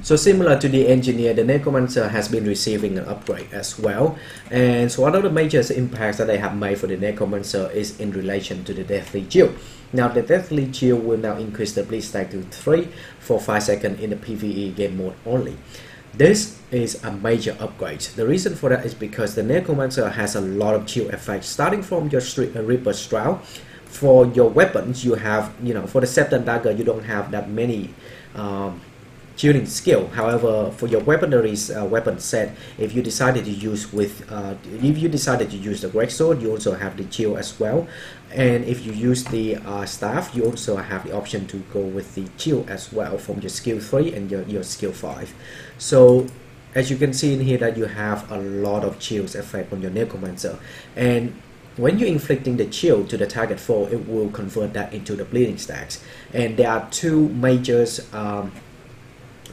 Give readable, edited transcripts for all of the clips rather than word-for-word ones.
So similar to the engineer, the Necromancer has been receiving an upgrade as well. And so one of the major impacts that they have made for the Necromancer is in relation to the Deathly Chill. Now the Deathly Chill will now increase the bleed stack to 3 for 5 seconds in the PvE game mode only. This is a major upgrade. The reason for that is because the Necromancer has a lot of chill effects, starting from your Reaper Shroud. For your weapons, you have, for the Scepter and Dagger, you don't have that many chilling skill. However, for your weaponary's weapon set, if you decided to use the Greatsword, you also have the chill as well. And if you use the staff, you also have the option to go with the chill as well from your skill 3 and your skill 5. So as you can see in here that you have a lot of chills effect on your Necromancer, and when you're inflicting the chill to the target foe, it will convert that into the bleeding stacks. And there are two major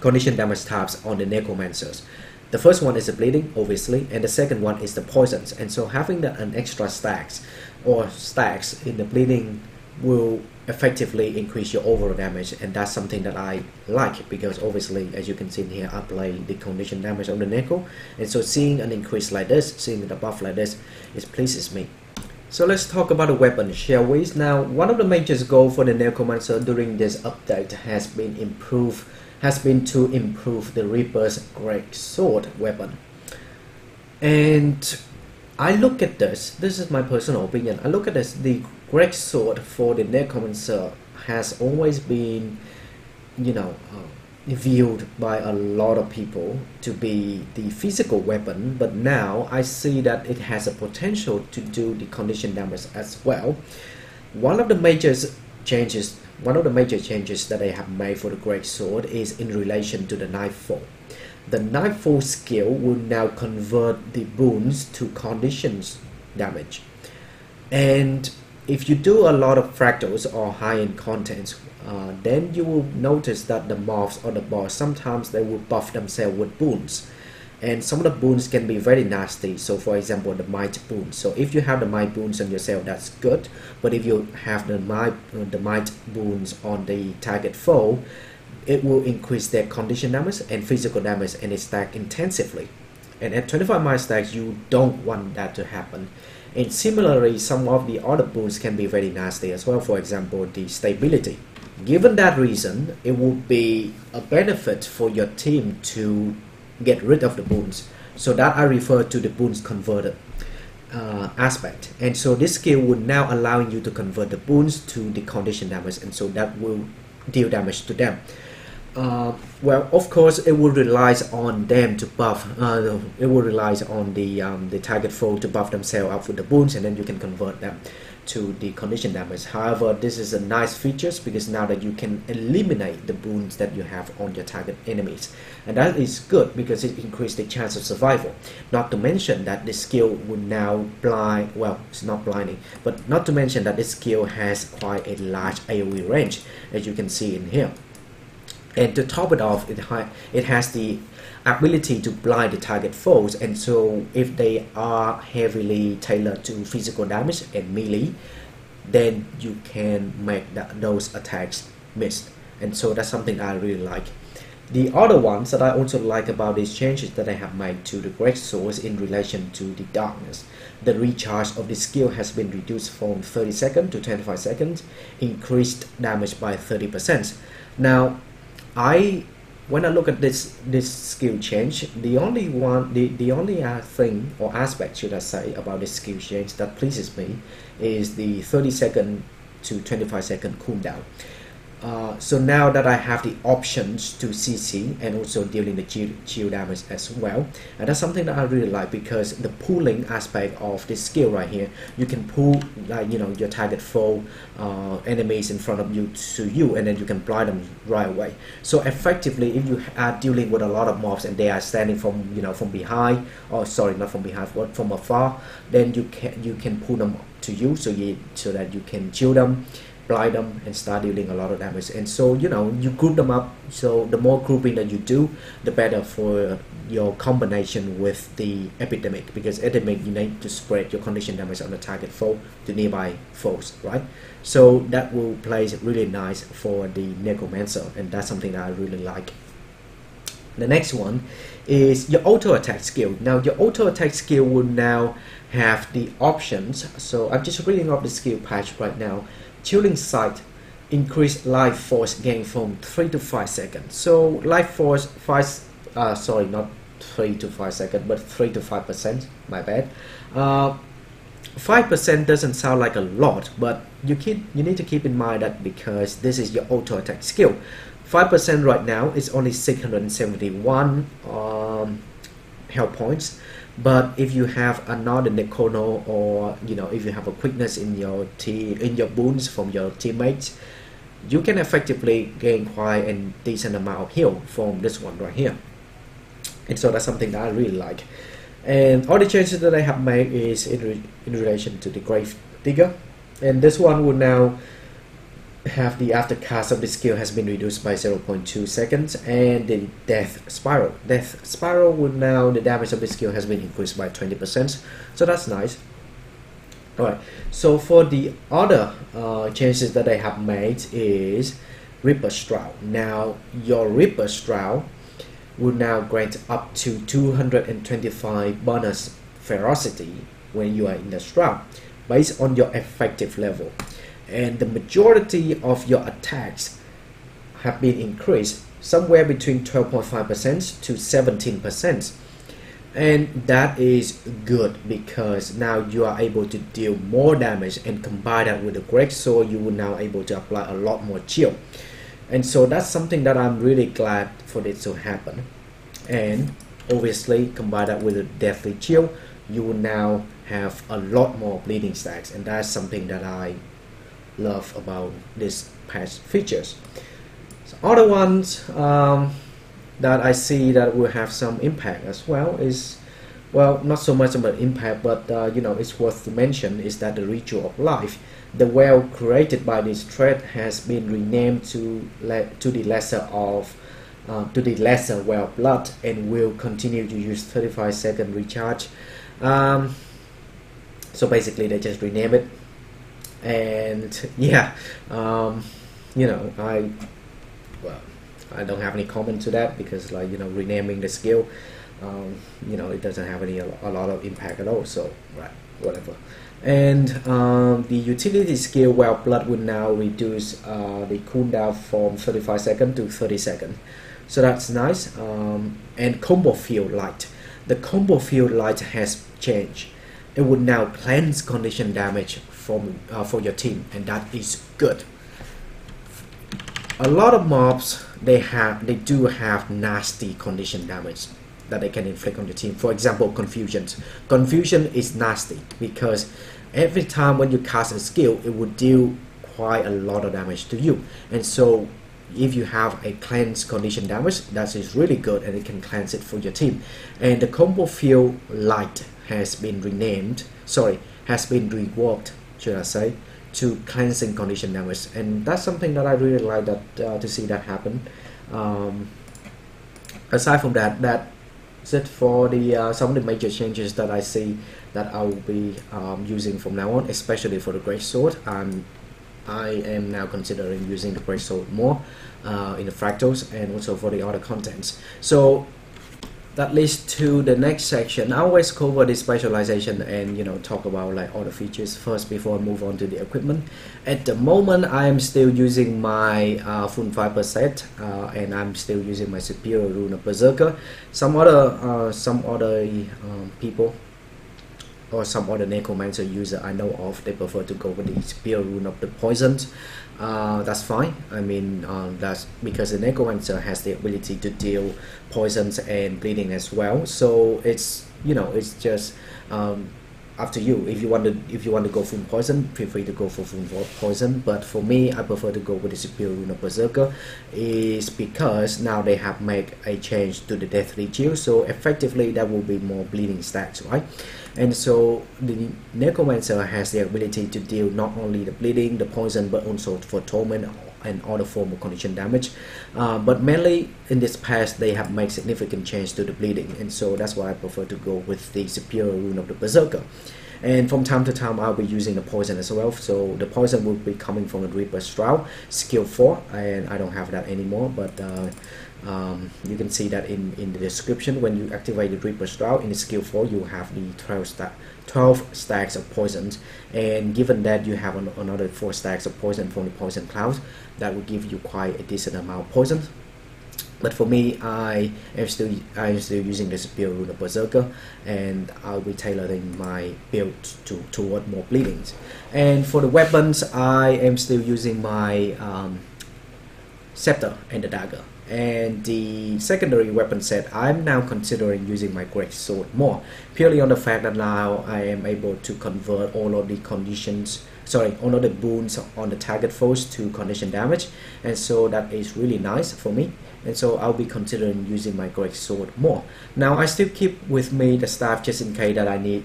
condition damage types on the Necromancers. The first one is the bleeding, obviously, and the second one is the poisons. And so having an extra stacks in the bleeding will effectively increase your overall damage, and that's something that I like, because obviously, as you can see in here, I play the condition damage on the Necro, and so seeing an increase like this, seeing the buff like this, it pleases me. So let's talk about the weapon, shall we? Now, one of the major goals for the Necromancer during this update has been to improve the Reaper's Greatsword weapon. And I look at this is my personal opinion, I look at this, the Greatsword for the Necromancer has always been, viewed by a lot of people to be the physical weapon, but now I see that it has a potential to do the condition damage as well. One of the major changes that they have made for the Greatsword is in relation to the Nightfall. The Nightfall skill will now convert the boons to conditions damage. And if you do a lot of fractals or high-end contents, then you will notice that the mobs or the boss, sometimes they will buff themselves with boons. And some of the boons can be very nasty. So for example, the might boons. So if you have the might boons on yourself, that's good. But if you have the might boons on the target foe, it will increase their condition damage and physical damage, and it stack intensively. And at 25 might stacks, you don't want that to happen. And similarly, some of the other boons can be very nasty as well. For example, the stability. Given that reason, it would be a benefit for your team to get rid of the boons. So that I refer to the boons converted aspect. And so this skill would now allow you to convert the boons to the condition damage, and so that will deal damage to them. Well, of course, it will rely on them to buff. It will rely on the target foe to buff themselves up with the boons, and then you can convert them to the condition damage. However, this is a nice feature because now that you can eliminate the boons that you have on your target enemies, and that is good because it increases the chance of survival. Not to mention that this skill will now blind. Well, it's not blinding, but not to mention that this skill has quite a large AOE range, as you can see in here. And to top it off, it has the ability to blind the target foes, and so if they are heavily tailored to physical damage and melee, then you can make those attacks miss. And so that's something I really like. The other ones that I also like about these changes that I have made to the Greatsword in relation to the darkness. The recharge of the skill has been reduced from 30 seconds to 25 seconds, increased damage by 30%. Now, when I look at this skill change, the only thing or aspect, should I say, about this skill change that pleases me is the 30 second to 25 second cooldown. So now that I have the options to CC and also dealing the chill damage as well, and that's something that I really like, because the pooling aspect of this skill right here, you can pool your target foe enemies in front of you to you, and then you can blind them right away. So effectively, if you are dealing with a lot of mobs and they are standing from from behind, or sorry, not from behind, but from afar, then you can pull them to you, so that you can chill them, blind them, and start dealing a lot of damage. And so you group them up, so the more grouping that you do, the better for your combination with the epidemic, because epidemic, you need to spread your condition damage on the target foe to nearby foes, right? So that will play really nice for the Necromancer, and that's something that I really like. The next one is your auto attack skill. Now your auto attack skill will now have the options. So I'm just reading off the skill patch right now. Chilling Sight, increase life force gain from 3 to 5 seconds. So life force 5, sorry, not 3 to 5 seconds, but 3 to 5%. My bad. 5% doesn't sound like a lot, but you need to keep in mind that because this is your auto attack skill, 5% right now is only 671 health points. But if you have another Necrono, or if you have a quickness in your boons from your teammates, you can effectively gain quite a decent amount of heal from this one right here. And so that's something that I really like. And all the changes that I have made is in relation to the Grave Digger, and this one will now have the aftercast of the skill has been reduced by 0.2 seconds, and the Death Spiral will now, the damage of the skill has been increased by 20%, so that's nice. Alright, so for the other changes that I have made is Reaper Shroud. Now your Reaper Shroud will now grant up to 225 bonus ferocity when you are in the shroud based on your effective level, and the majority of your attacks have been increased somewhere between 12.5% to 17%, and that is good because now you are able to deal more damage, and combine that with the Greatsword, you will now able to apply a lot more chill. And so that's something that I'm really glad for this to happen. And obviously combine that with a Deathly Chill, you will now have a lot more bleeding stacks, and that's something that I love about this patch features. So other ones that I see that will have some impact as well is, well, not so much about impact, but it's worth to mention is that the Ritual of Life, the well created by this thread, has been renamed to the lesser well blood, and will continue to use 35-second recharge. So basically they just rename it, and yeah, I don't have any comment to that, because renaming the skill, it doesn't have a lot of impact at all, so right, whatever. And the utility skill Well Blood will now reduce the cooldown from 35 seconds to 30 seconds, so that's nice. And Combo Field Light, the Combo Field Light has changed. It will now cleanse condition damage for your team, and that is good. A lot of mobs, they do have nasty condition damage that they can inflict on the team. For example, Confusion is nasty because every time when you cast a skill, it would deal quite a lot of damage to you. And so if you have a cleanse condition damage, that is really good, and it can cleanse it for your team. And the Combo Field Light has been reworked, should I say, to cleansing condition damage, and that's something that I really like to see that happen. Aside from that, that's it for the some of the major changes that I see that I will be using from now on, especially for the Greatsword. I am now considering using the Greatsword more in the fractals, and also for the other contents. So that leads to the next section. I always cover the specialization and talk about like all the features first before I move on to the equipment. At the moment, I am still using my full Viper set, and I'm still using my superior rune of Berserker. Some other people or some other Necromancer user I know of, they prefer to go with the superior rune of the poisons. That's fine. I mean, that's because the Necromancer has the ability to deal poisons and bleeding as well. So it's it's just up to you. If you want to go full poison, feel free to go for full poison. But for me, I prefer to go with the superior rune of Berserker, is because now they have made a change to the Deathly Chill. So effectively, that will be more bleeding stacks, right? And so the Necromancer has the ability to deal not only the bleeding, the poison, but also for torment and other form of condition damage. But mainly in this patch, they have made significant change to the bleeding, and so that's why I prefer to go with the superior rune of the Berserker. And from time to time, I'll be using the poison as well. So the poison will be coming from the Reaper Shroud skill 4, and I don't have that anymore. But You can see that in the description. When you activate the Reaper's Drought in the skill 4, you have the 12 stacks of poisons, and given that you have another 4 stacks of poison from the poison cloud, that will give you quite a decent amount of poison. But for me, I am still using the superior rune of Berserker, and I'll be tailoring my build toward more bleedings. And for the weapons, I am still using my Scepter and the Dagger. And the secondary weapon set, I'm now considering using my Greatsword more, purely on the fact that now I am able to convert all of the all of the boons on the target foes to condition damage, and so that is really nice for me. And so I'll be considering using my Greatsword more. Now I still keep with me the staff just in case that I need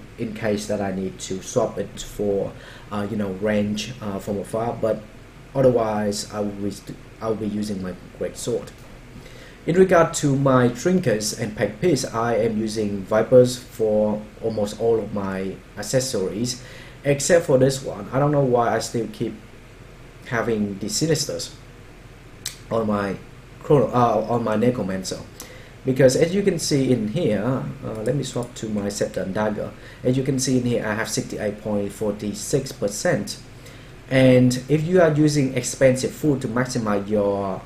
to swap it for range from afar, but otherwise I'll be using my Greatsword. In regard to my trinkets and pack piece, I am using Vipers for almost all of my accessories, except for this one. I don't know why I still keep having the Sinisters on my Necromancer, because as you can see in here, let me swap to my Scepter and Dagger. As you can see in here, I have 68.46%. And if you are using expensive food to maximize your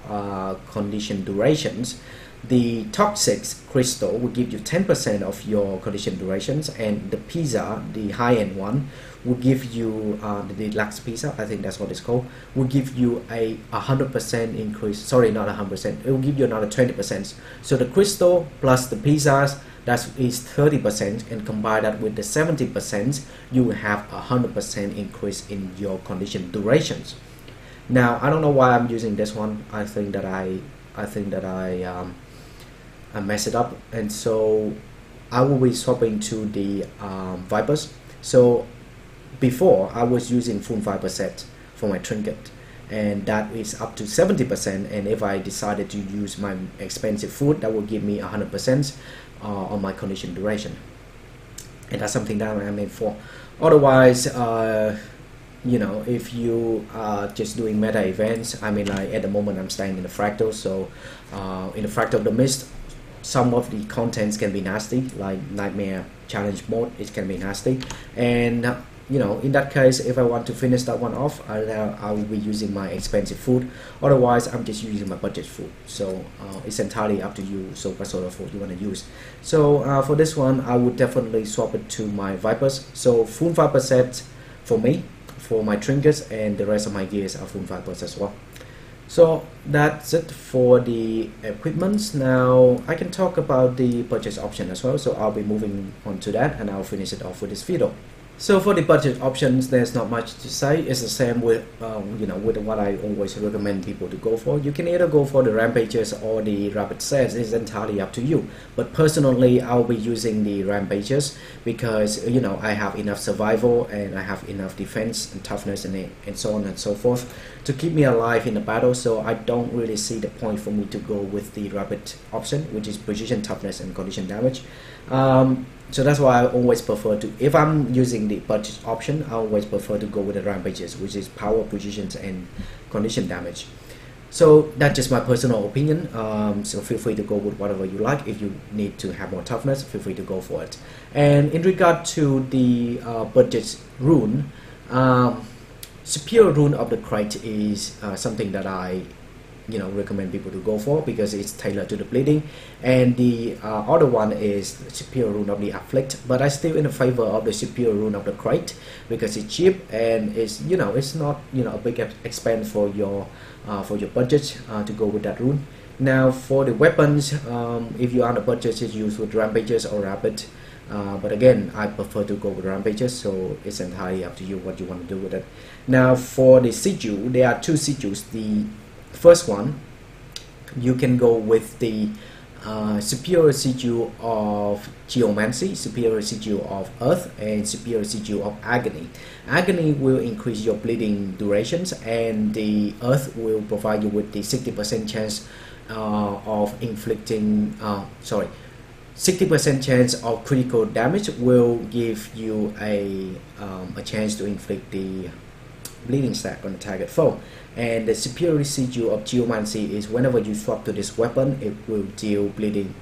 condition durations, the toxic crystal will give you 10% of your condition durations, and the pizza, the high-end one, will give you the deluxe pizza, I think that's what it's called, will give you a 100% increase. Sorry, not 100%. It will give you another 20%. So the crystal plus the pizzas, that is 30%, and combine that with the 70%, you will have a 100% increase in your condition durations. Now I don't know why I'm using this one. I think that I messed it up, and so I will be swapping to the Vipers. So before I was using full Viper set for my trinket, and that is up to 70%, and if I decided to use my expensive food, that will give me 100% on my condition duration, and that's something that I'm made for. Otherwise, if you are just doing meta events, I mean, like at the moment I'm staying in the Fractal, so in the Fractal of the Mist, some of the contents can be nasty, like Nightmare Challenge mode, it can be nasty, and in that case, if I want to finish that one off, I will be using my expensive food. Otherwise, I'm just using my budget food. So it's entirely up to you. So what sort of food you want to use. So for this one, I would definitely swap it to my Vipers. So full Viper set for me, for my trinkets, and the rest of my gears are full Vipers as well. So that's it for the equipments. Now I can talk about the purchase option as well. So I'll be moving on to that, and I'll finish it off with this video. So for the budget options, there's not much to say. It's the same with with what I always recommend people to go for. You can either go for the Rampagers or the Rapid Sets. It's entirely up to you. But personally, I'll be using the Rampagers because I have enough survival, and I have enough defense and toughness and so on and so forth to keep me alive in the battle. So I don't really see the point for me to go with the Rapid option, which is precision, toughness, and condition damage. So that's why I always prefer to, if I'm using the budget option, I always prefer to go with the Rampages, which is power, precision, and condition damage. So that's just my personal opinion. So feel free to go with whatever you like. If you need to have more toughness, feel free to go for it. And in regard to the budget rune, superior rune of the krait is something that I recommend people to go for because it's tailored to the bleeding, and the other one is superior rune of the afflict, but I still in favor of the superior rune of the krait because it's cheap and it's it's not a big expense for your budget to go with that rune. Now for the weapons, if you are on the budget, just use with Rampagers or Rapid, but again I prefer to go with Rampagers, so it's entirely up to you what you want to do with it. Now for the Sigil, there are two Sigils. The first one, you can go with the superior sigil of Geomancy, superior sigil of Earth, and superior sigil of Agony. Agony will increase your bleeding durations, and the Earth will provide you with the 60% chance of inflicting 60% chance of critical damage will give you a chance to inflict the bleeding stack on the target foe. And the superiority sigil of Geomancy is whenever you swap to this weapon, it will deal bleeding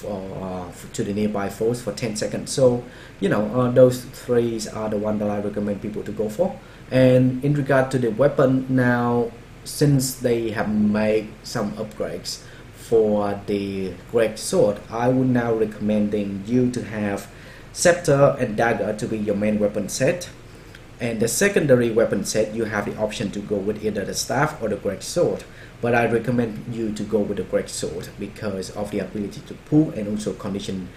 to the nearby foes for 10 seconds. So those three are the one that I recommend people to go for. And in regard to the weapon, now since they have made some upgrades for the Greatsword, I would now recommending you to have Scepter and Dagger to be your main weapon set. And the secondary weapon set, you have the option to go with either the staff or the Greatsword. But I recommend you to go with the Greatsword because of the ability to pull and also condition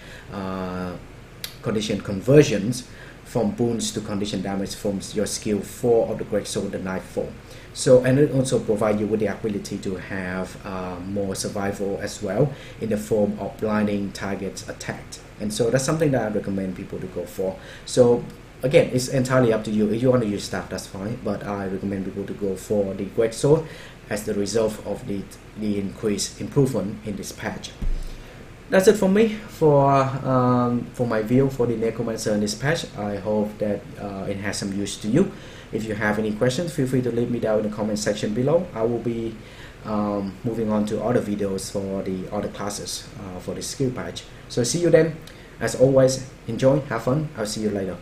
conversions from boons to condition damage from your skill 4 of the Greatsword, the knife form. So, and it also provides you with the ability to have more survival as well in the form of blinding targets attacked. And so that's something that I recommend people to go for. So again, it's entirely up to you. If you want to use staff, that's fine, but I recommend people to go for the Greatsword as the result of the increased improvement in this patch. That's it for me for my view for the Necromancer in this patch. I hope that it has some use to you. If you have any questions, feel free to leave me down in the comment section below. I will be moving on to other videos for the other classes for the skill patch. So see you then. As always, enjoy, have fun. I'll see you later.